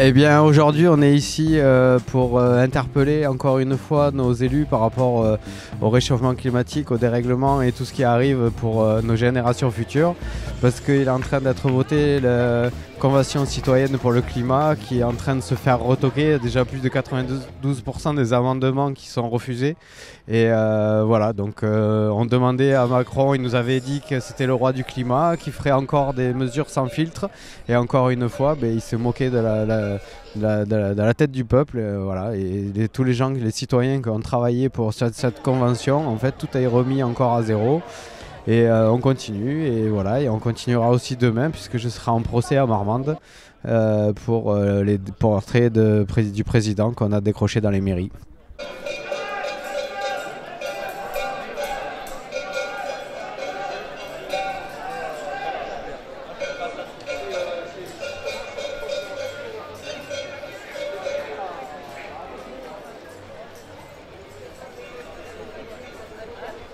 Eh bien aujourd'hui on est ici pour interpeller encore une fois nos élus par rapport au réchauffement climatique, au dérèglement et tout ce qui arrive pour nos générations futures, parce qu'il est en train d'être voté la Convention citoyenne pour le climat qui est en train de se faire retoquer. Déjà plus de 92% des amendements qui sont refusés et voilà, donc on demandait à Macron, il nous avait dit que c'était le roi du climat, qu'il ferait encore des mesures sans filtre, et encore une fois il se moquait de la tête du peuple, voilà. Et tous les gens, les citoyens qui ont travaillé pour cette convention, en fait tout est remis encore à zéro. Et on continue, et voilà, et on continuera aussi demain puisque je serai en procès à Marmande pour les portraits du président qu'on a décrochés dans les mairies.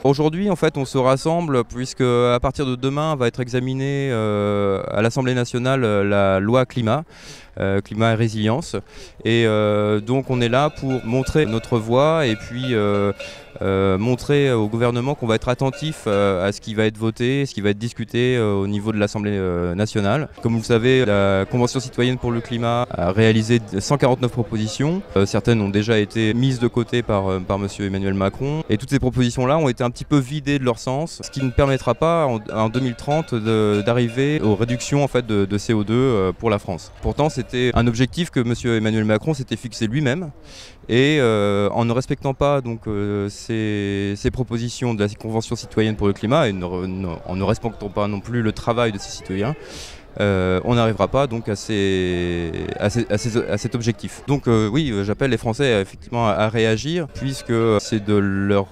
Aujourd'hui, en fait, on se rassemble puisque à partir de demain va être examinée à l'Assemblée nationale la loi climat, climat et résilience. Et donc on est là pour montrer notre voix et puis montrer au gouvernement qu'on va être attentif à ce qui va être voté, ce qui va être discuté au niveau de l'Assemblée nationale. Comme vous le savez, la Convention citoyenne pour le climat a réalisé 149 propositions. Certaines ont déjà été mises de côté par monsieur Emmanuel Macron. Et toutes ces propositions-là ont été un petit peu vidées de leur sens, ce qui ne permettra pas en 2030 d'arriver aux réductions en fait, de CO2 pour la France. Pourtant, c'était un objectif que monsieur Emmanuel Macron s'était fixé lui-même. Et en ne respectant pas donc, ces propositions de la Convention citoyenne pour le climat et en ne respectant pas non plus le travail de ces citoyens, on n'arrivera pas donc à cet objectif. Donc oui, j'appelle les Français effectivement à réagir puisque c'est de leur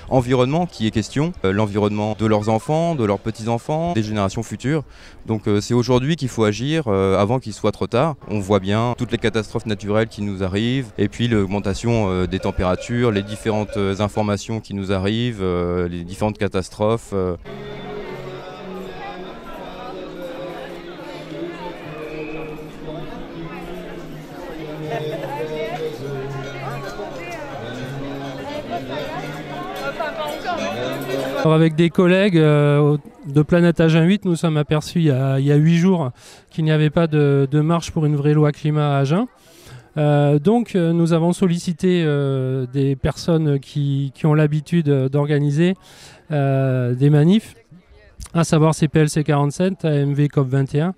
environnement qui est question, l'environnement de leurs enfants, de leurs petits-enfants, des générations futures. Donc c'est aujourd'hui qu'il faut agir avant qu'il soit trop tard. On voit bien toutes les catastrophes naturelles qui nous arrivent et puis l'augmentation des températures, les différentes informations qui nous arrivent, les différentes catastrophes. Alors avec des collègues de Planète Agen 8, nous sommes aperçus il y a 8 jours qu'il n'y avait pas de marche pour une vraie loi climat à Agen. Donc nous avons sollicité des personnes qui ont l'habitude d'organiser des manifs, à savoir CPLC 47, AMV COP 21.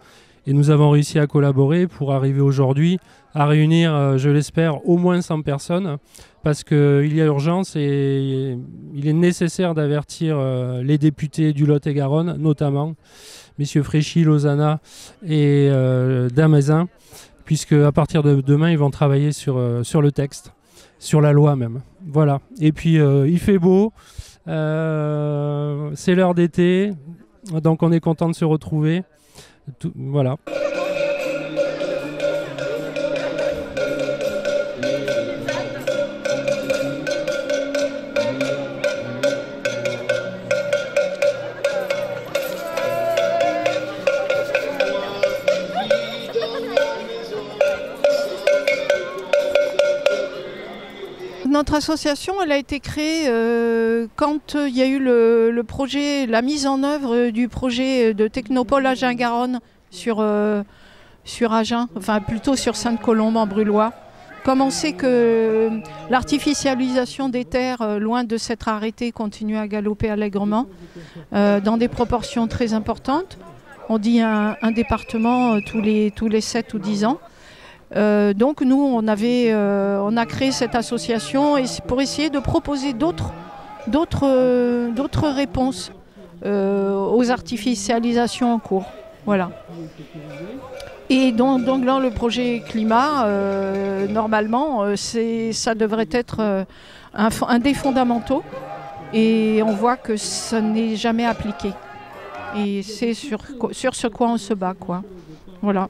Et nous avons réussi à collaborer pour arriver aujourd'hui à réunir, je l'espère, au moins 100 personnes, parce qu'il y a urgence et il est nécessaire d'avertir les députés du Lot-et-Garonne, notamment messieurs Fréchy, Lozana et Damazin, puisque à partir de demain, ils vont travailler sur le texte, sur la loi même. Voilà. Et puis, il fait beau, c'est l'heure d'été, donc on est content de se retrouver. Voilà. Notre association, elle a été créée quand il y a eu le projet, la mise en œuvre du projet de Technopole Agen-Garonne sur Agen, enfin plutôt sur Sainte-Colombe en Brulhois. Comme on sait que l'artificialisation des terres, loin de s'être arrêtée, continue à galoper allègrement, dans des proportions très importantes. On dit un département tous les 7 ou 10 ans. Donc nous, on a créé cette association pour essayer de proposer d'autres réponses aux artificialisations en cours. Voilà. Et donc dans le projet climat, normalement, ça devrait être un des fondamentaux. Et on voit que ça n'est jamais appliqué. Et c'est sur ce quoi on se bat, quoi. Voilà.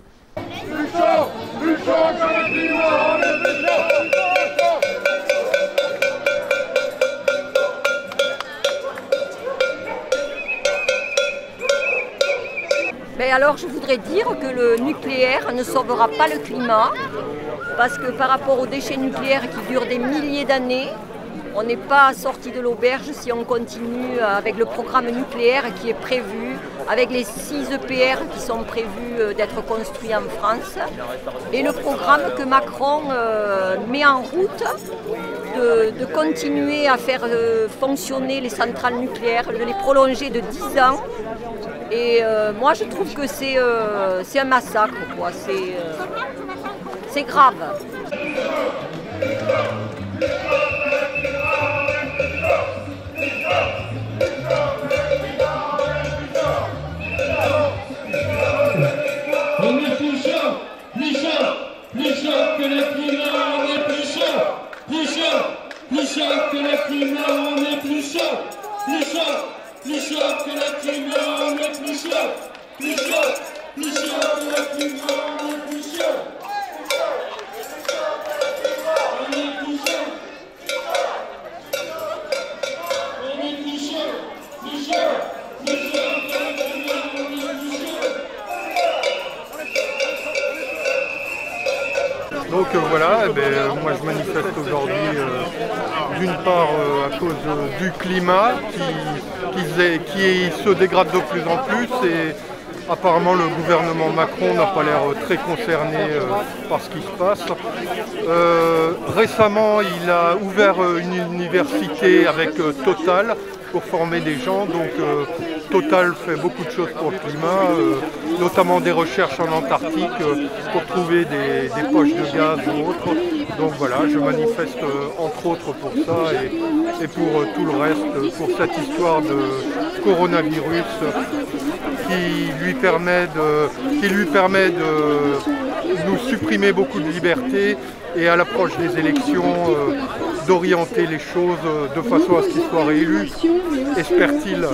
Ben alors je voudrais dire que le nucléaire ne sauvera pas le climat parce que par rapport aux déchets nucléaires qui durent des milliers d'années, on n'est pas sorti de l'auberge si on continue avec le programme nucléaire qui est prévu, avec les 6 EPR qui sont prévus d'être construits en France et le programme que Macron met en route de continuer à faire fonctionner les centrales nucléaires, de les prolonger de 10 ans. Et moi je trouve que c'est un massacre, quoi. C'est grave. On est plus chaud, plus chaud, plus chaud que le climat, on est plus chaud, plus chaud, plus chaud que le climat, on est plus chaud, plus chaud, plus chaud que le climat, on est plus chaud, plus chaud, plus chaud que le climat, on est plus chaud. On est plus chaud. On est plus chaud, plus chaud, plus chaud que le climat, on est plus chaud. Donc voilà, moi je manifeste aujourd'hui d'une part à cause du climat qui se dégrade de plus en plus et apparemment le gouvernement Macron n'a pas l'air très concerné par ce qui se passe. Récemment il a ouvert une université avec Total pour former des gens, donc Total fait beaucoup de choses pour le climat, notamment des recherches en Antarctique pour trouver des poches de gaz ou autres. Donc voilà, je manifeste entre autres pour ça et pour tout le reste, pour cette histoire de coronavirus qui lui permet de nous supprimer beaucoup de liberté et à l'approche des élections d'orienter les choses de façon à ce qu'il soit réélu, espère-t-il.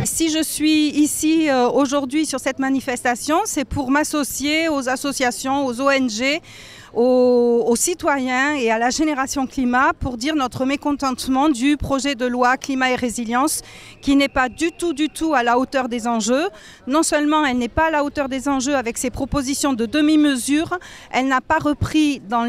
Si je suis ici aujourd'hui sur cette manifestation, c'est pour m'associer aux associations, aux ONG, aux citoyens et à la génération climat pour dire notre mécontentement du projet de loi climat et résilience qui n'est pas du tout à la hauteur des enjeux. Non seulement elle n'est pas à la hauteur des enjeux avec ses propositions de demi-mesure, elle n'a pas repris dans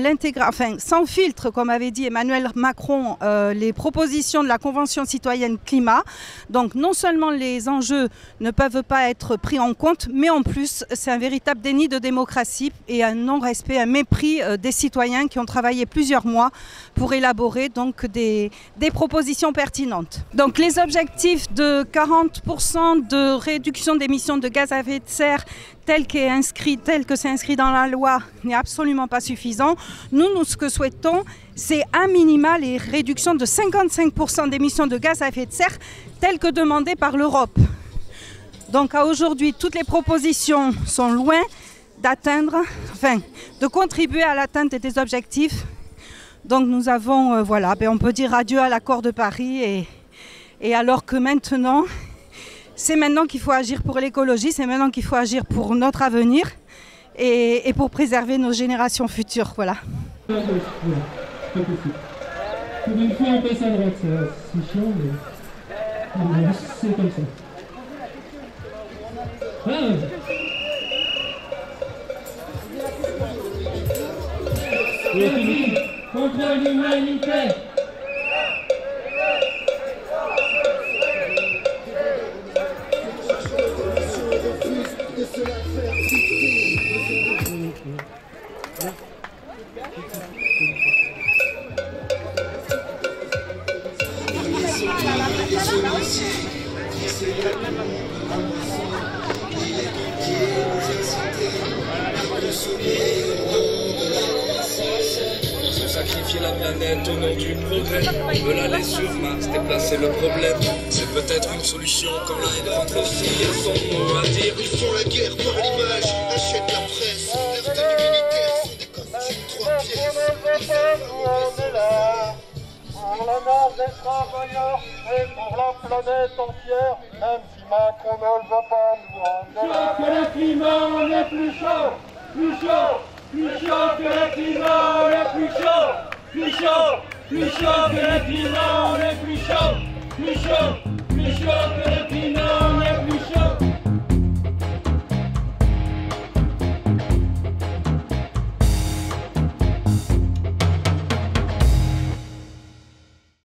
sans filtre, comme avait dit Emmanuel Macron, les propositions de la Convention citoyenne climat. Donc non seulement les enjeux ne peuvent pas être pris en compte, mais en plus c'est un véritable déni de démocratie et un non-respect, un mépris des citoyens qui ont travaillé plusieurs mois pour élaborer donc des propositions pertinentes. Donc les objectifs de 40% de réduction d'émissions de gaz à effet de serre tel que c'est inscrit dans la loi n'est absolument pas suffisant. Nous, ce que souhaitons, c'est un minima les réductions de 55% d'émissions de gaz à effet de serre telles que demandées par l'Europe. Donc à aujourd'hui, toutes les propositions sont loin de contribuer à l'atteinte des objectifs. Donc nous avons, on peut dire adieu à l'accord de Paris et alors que maintenant, c'est maintenant qu'il faut agir pour l'écologie, c'est maintenant qu'il faut agir pour notre avenir et pour préserver nos générations futures. Voilà. Pour une fois on passe à droite, c'est chiant, mais c'est comme ça. Contre l'humanité. Sacrifier la planète au nom du progrès. On veut l'aller sur Mars, déplacer le problème. C'est peut-être une solution quand l'un est entre aussi a son mot à dire. Ils font la guerre par l'image, achètent la presse. Leurs tenues militaires sont des costumes 3 pièces. On est là pour l'honneur des travailleurs et pour la planète entière, même si Macron ne le veut pas, nous on est là. Que le climat, on est plus chaud, plus chaud. Plus chaud que le climat, on est plus chaud, plus chaud. plus chaud que le climat, on est plus chaud que le climat.